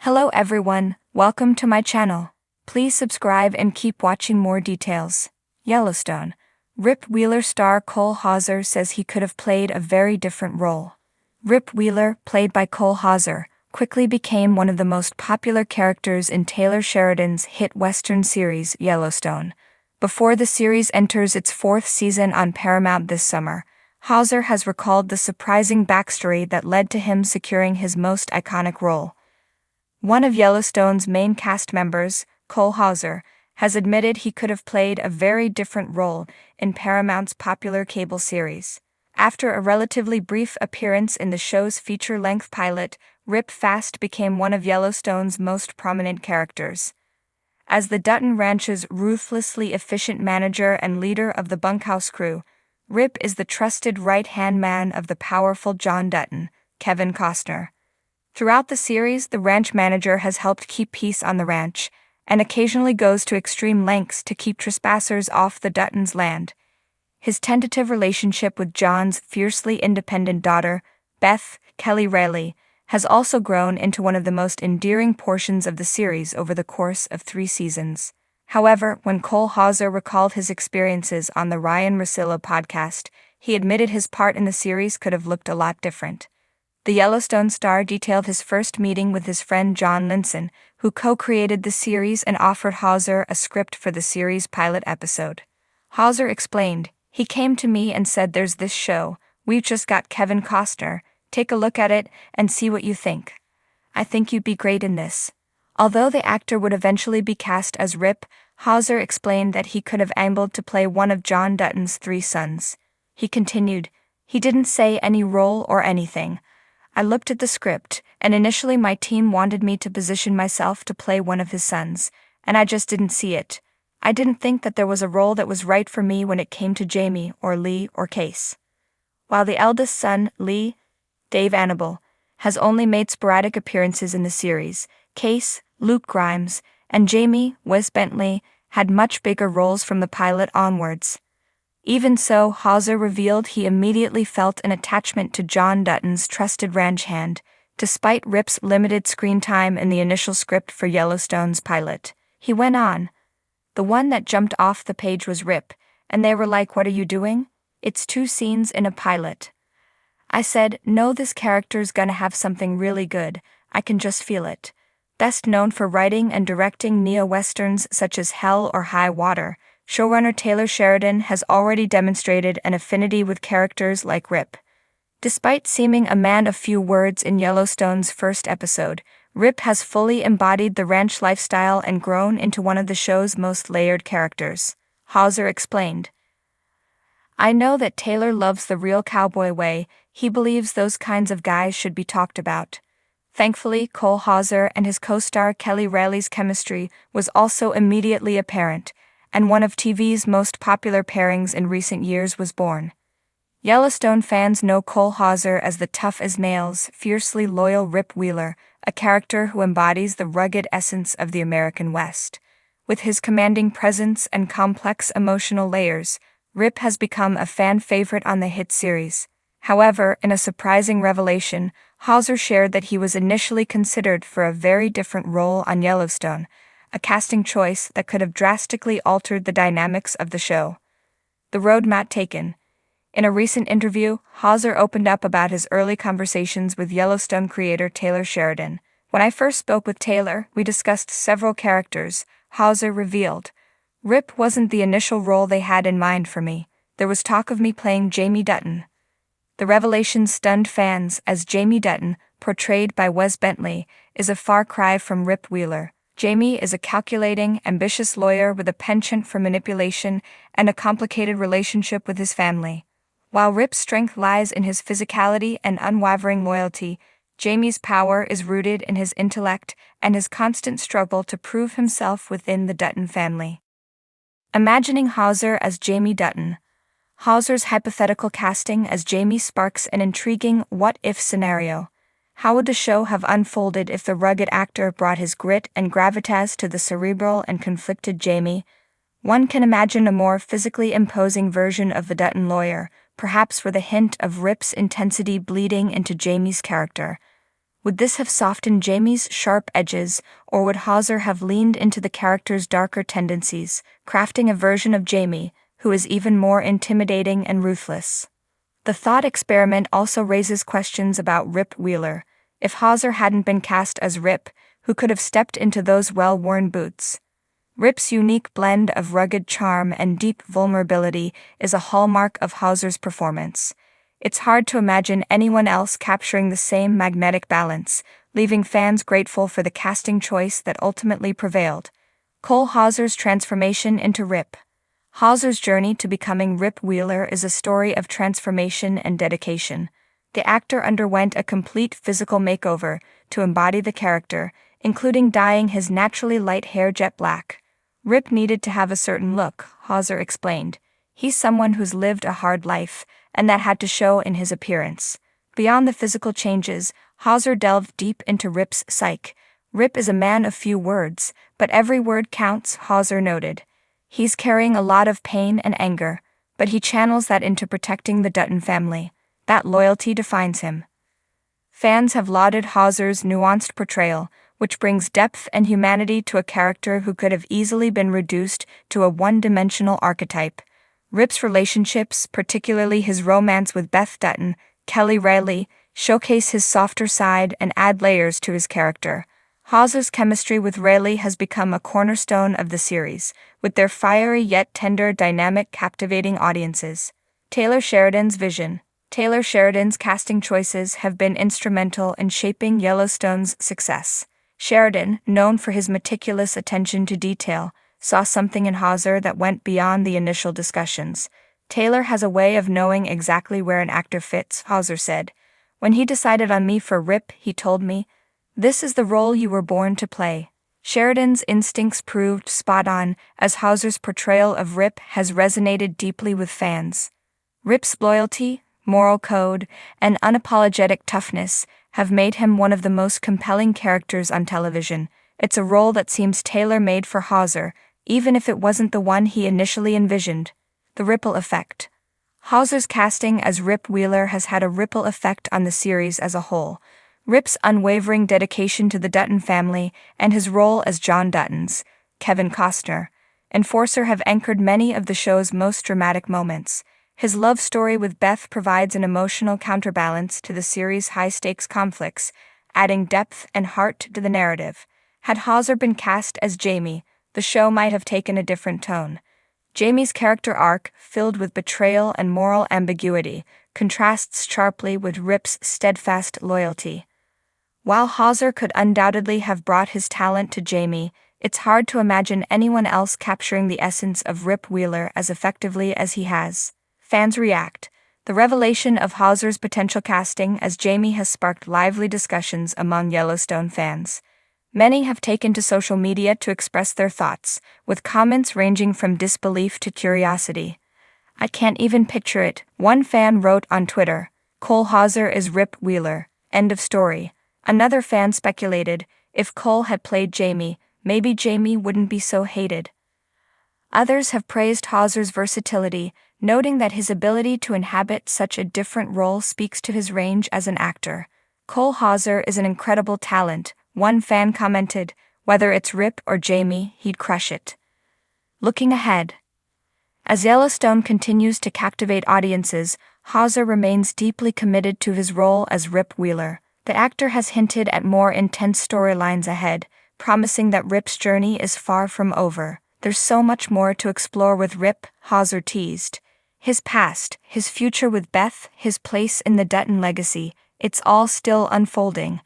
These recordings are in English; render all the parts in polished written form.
Hello everyone, welcome to my channel. Please subscribe and keep watching more details. Yellowstone. Rip Wheeler star Cole Hauser says he could have played a very different role. Rip Wheeler, played by Cole Hauser, quickly became one of the most popular characters in Taylor Sheridan's hit Western series Yellowstone. Before the series enters its fourth season on Paramount this summer, Hauser has recalled the surprising backstory that led to him securing his most iconic role. One of Yellowstone's main cast members, Cole Hauser, has admitted he could have played a very different role in Paramount's popular cable series. After a relatively brief appearance in the show's feature-length pilot, Rip fast became one of Yellowstone's most prominent characters. As the Dutton Ranch's ruthlessly efficient manager and leader of the bunkhouse crew, Rip is the trusted right-hand man of the powerful John Dutton, Kevin Costner. Throughout the series, the ranch manager has helped keep peace on the ranch, and occasionally goes to extreme lengths to keep trespassers off the Duttons' land. His tentative relationship with John's fiercely independent daughter, Beth Kelly Rayleigh, has also grown into one of the most endearing portions of the series over the course of 3 seasons. However, when Cole Hauser recalled his experiences on the Ryan Russillo podcast, he admitted his part in the series could have looked a lot different. The Yellowstone star detailed his first meeting with his friend John Linson, who co-created the series and offered Hauser a script for the series' pilot episode. Hauser explained, "He came to me and said, 'There's this show, we've just got Kevin Costner, take a look at it and see what you think. I think you'd be great in this.'" Although the actor would eventually be cast as Rip, Hauser explained that he could have ambled to play one of John Dutton's 3 sons. He continued, "He didn't say any role or anything. I looked at the script, and initially my team wanted me to position myself to play one of his sons, and I just didn't see it. I didn't think that there was a role that was right for me when it came to Jamie or Lee or Case." While the eldest son, Lee, Dave Annable, has only made sporadic appearances in the series, Case, Luke Grimes, and Jamie, Wes Bentley, had much bigger roles from the pilot onwards. Even so, Hauser revealed he immediately felt an attachment to John Dutton's trusted ranch hand, despite Rip's limited screen time in the initial script for Yellowstone's pilot. He went on, "The one that jumped off the page was Rip, and they were like, 'What are you doing? It's 2 scenes in a pilot.' I said, 'No, this character's gonna have something really good, I can just feel it.' Best known for writing and directing neo-westerns such as Hell or High Water, showrunner Taylor Sheridan has already demonstrated an affinity with characters like Rip. Despite seeming a man of few words in Yellowstone's first episode, Rip has fully embodied the ranch lifestyle and grown into one of the show's most layered characters. Hauser explained, "I know that Taylor loves the real cowboy way. He believes those kinds of guys should be talked about." Thankfully, Cole Hauser and his co-star Kelly Rayleigh's chemistry was also immediately apparent, and one of TV's most popular pairings in recent years was born. Yellowstone fans know Cole Hauser as the tough-as-nails, fiercely loyal Rip Wheeler, a character who embodies the rugged essence of the American West. With his commanding presence and complex emotional layers, Rip has become a fan favorite on the hit series. However, in a surprising revelation, Hauser shared that he was initially considered for a very different role on Yellowstone, a casting choice that could have drastically altered the dynamics of the show. The road not taken. In a recent interview, Hauser opened up about his early conversations with Yellowstone creator Taylor Sheridan. "When I first spoke with Taylor, we discussed several characters," Hauser revealed. "Rip wasn't the initial role they had in mind for me. There was talk of me playing Jamie Dutton." The revelation stunned fans, as Jamie Dutton, portrayed by Wes Bentley, is a far cry from Rip Wheeler. Jamie is a calculating, ambitious lawyer with a penchant for manipulation and a complicated relationship with his family. While Rip's strength lies in his physicality and unwavering loyalty, Jamie's power is rooted in his intellect and his constant struggle to prove himself within the Dutton family. Imagining Hauser as Jamie Dutton. Hauser's hypothetical casting as Jamie sparks an intriguing what-if scenario. How would the show have unfolded if the rugged actor brought his grit and gravitas to the cerebral and conflicted Jamie? One can imagine a more physically imposing version of the Dutton lawyer, perhaps with a hint of Rip's intensity bleeding into Jamie's character. Would this have softened Jamie's sharp edges, or would Hauser have leaned into the character's darker tendencies, crafting a version of Jamie who is even more intimidating and ruthless? The thought experiment also raises questions about Rip Wheeler. If Hauser hadn't been cast as Rip, who could have stepped into those well-worn boots? Rip's unique blend of rugged charm and deep vulnerability is a hallmark of Hauser's performance. It's hard to imagine anyone else capturing the same magnetic balance, leaving fans grateful for the casting choice that ultimately prevailed. Cole Hauser's transformation into Rip. Hauser's journey to becoming Rip Wheeler is a story of transformation and dedication. The actor underwent a complete physical makeover to embody the character, including dyeing his naturally light hair jet black. Rip needed to have a certain look, Hauser explained. He's someone who's lived a hard life, and that had to show in his appearance. Beyond the physical changes, Hauser delved deep into Rip's psyche. Rip is a man of few words, but every word counts, Hauser noted. He's carrying a lot of pain and anger, but he channels that into protecting the Dutton family. That loyalty defines him. Fans have lauded Hauser's nuanced portrayal, which brings depth and humanity to a character who could have easily been reduced to a one-dimensional archetype. Rip's relationships, particularly his romance with Beth Dutton, Kelly Reilly, showcase his softer side and add layers to his character. Hauser's chemistry with Reilly has become a cornerstone of the series, with their fiery yet tender dynamic captivating audiences. Taylor Sheridan's vision. Taylor Sheridan's casting choices have been instrumental in shaping Yellowstone's success. Sheridan, known for his meticulous attention to detail, saw something in Hauser that went beyond the initial discussions. Taylor has a way of knowing exactly where an actor fits, Hauser said. When he decided on me for Rip, he told me, "This is the role you were born to play." Sheridan's instincts proved spot on, as Hauser's portrayal of Rip has resonated deeply with fans. Rip's loyalty, moral code, and unapologetic toughness have made him one of the most compelling characters on television. It's a role that seems tailor-made for Hauser, even if it wasn't the one he initially envisioned. The ripple effect. Hauser's casting as Rip Wheeler has had a ripple effect on the series as a whole. Rip's unwavering dedication to the Dutton family and his role as John Dutton's, Kevin Costner, enforcer have anchored many of the show's most dramatic moments. His love story with Beth provides an emotional counterbalance to the series' high-stakes conflicts, adding depth and heart to the narrative. Had Hauser been cast as Jamie, the show might have taken a different tone. Jamie's character arc, filled with betrayal and moral ambiguity, contrasts sharply with Rip's steadfast loyalty. While Hauser could undoubtedly have brought his talent to Jamie, it's hard to imagine anyone else capturing the essence of Rip Wheeler as effectively as he has. Fans react. The revelation of Hauser's potential casting as Jamie has sparked lively discussions among Yellowstone fans. Many have taken to social media to express their thoughts, with comments ranging from disbelief to curiosity. "I can't even picture it," one fan wrote on Twitter. "Cole Hauser is Rip Wheeler. End of story." Another fan speculated, if Cole had played Jamie, maybe Jamie wouldn't be so hated. Others have praised Hauser's versatility, noting that his ability to inhabit such a different role speaks to his range as an actor. "Cole Hauser is an incredible talent," one fan commented. "Whether it's Rip or Jamie, he'd crush it." Looking ahead. As Yellowstone continues to captivate audiences, Hauser remains deeply committed to his role as Rip Wheeler. The actor has hinted at more intense storylines ahead, promising that Rip's journey is far from over. "There's so much more to explore with Rip," Hauser teased. His past, his future with Beth, his place in the Dutton legacy, it's all still unfolding.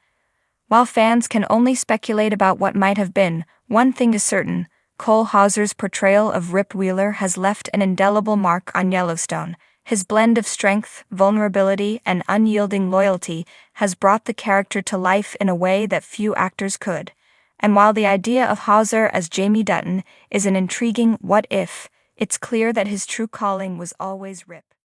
While fans can only speculate about what might have been, one thing is certain: Cole Hauser's portrayal of Rip Wheeler has left an indelible mark on Yellowstone. His blend of strength, vulnerability, and unyielding loyalty has brought the character to life in a way that few actors could. And while the idea of Hauser as Jamie Dutton is an intriguing what-if, it's clear that his true calling was always Rip.